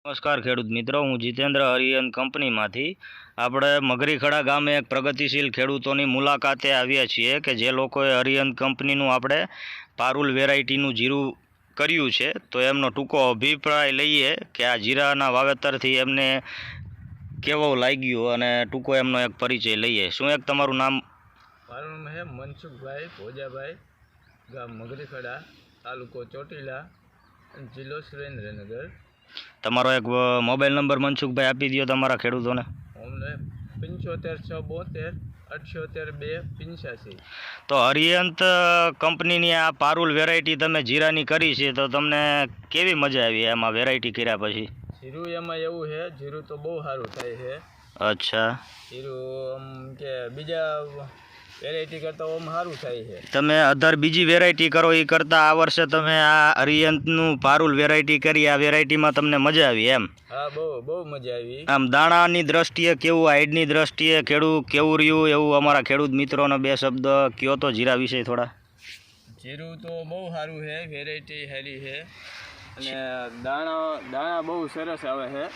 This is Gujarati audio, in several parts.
નમસ્કાર ખેડૂત મિત્રો, હું જીતેન્દ્ર હરિયન કંપનીમાંથી આપણે મગરીખડા ગામે એક પ્રગતિશીલ ખેડૂતોની મુલાકાતે આવ્યા છીએ કે જે લોકોએ હરિયન કંપનીનું આપણે પારુલ વેરાયટીનું જીરું કર્યું છે. તો એમનો ટૂંકો અભિપ્રાય લઈએ કે આ જીરાના વાવેતરથી એમને કેવો લાગ્યું અને ટૂંકો એમનો એક પરિચય લઈએ. શું એક તમારું નામ? મારું નામ છે મનસુખભાઈ ભોજાભાઈ, ગામ મગરીખડા, તાલુકો ચોટીલા, જિલ્લો સુરેન્દ્રનગર. તમારો એક મોબાઈલ નંબર મનસુખભાઈ આપી દો તમારા ખેડૂતોને. અમને 75 672 78 2 85. તો હરિયંત કંપનીની આ પારુલ વેરાયટી તમે જીરાની કરી છે, તો તમને કેવી મજા આવી એમાં વેરાયટી કર્યા પછી? જીરું એમાં એવું છે, જીરું તો બહુ સારું થાય છે. અચ્છા, જીરું આમ કે બીજા વેરાયટી કરતાં આમ સારું થાય છે. તમે અધર બીજી વેરાયટી કરો એ કરતાં આ વર્ષે તમે આ હરિયંતનું પારુલ વેરાયટી કરી, આ વેરાયટીમાં તમને મજા આવી એમ? હા, બહુ મજા આવી. આમ દાણાની દ્રષ્ટિએ કેવું, હાઈડની દ્રષ્ટિએ ખેડૂત કેવું રહ્યું એવું અમારા ખેડૂત મિત્રોને બે શબ્દ કયો તો જીરા વિશે થોડા. જીરું તો બહુ સારું છે, વેરાયટી સારી છે અને દાણા બહુ સરસ આવે છે.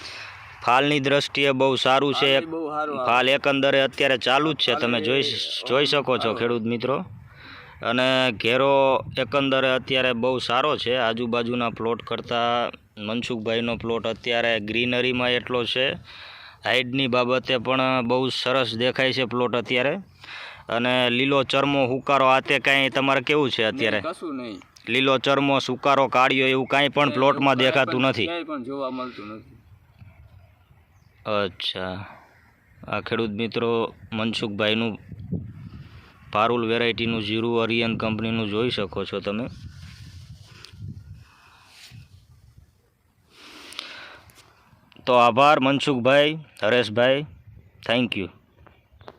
ફાલની દ્રષ્ટિએ બહુ સારું છે. બહુ સારું ફાલ એકંદરે અત્યારે ચાલુ જ છે, તમે જોઈ શકો છો ખેડૂત મિત્રો. અને ઘેરો એકંદરે અત્યારે બહુ સારો છે. આજુબાજુના પ્લોટ કરતાં મનસુખભાઈનો પ્લોટ અત્યારે ગ્રીનરીમાં એટલો છે. હાઈડની બાબતે પણ બહુ સરસ દેખાય છે પ્લોટ અત્યારે. અને લીલો ચરમો હુકારો આ તે કાંઈ તમારે કેવું છે અત્યારે? કશું નહીં, લીલો ચરમો સુકારો કાળિયો એવું કાંઈ પણ પ્લોટમાં દેખાતું નથી, પણ જોવા મળતું નથી. અચ્છા, આ ખેડૂત મિત્રો મનસુખભાઈનું પારુલ વેરાયટીનું જીરું હરિયન કંપનીનું જોઈ શકો છો તમે. તો આભાર મનસુખભાઈ, હરેશભાઈ, થેન્ક યુ.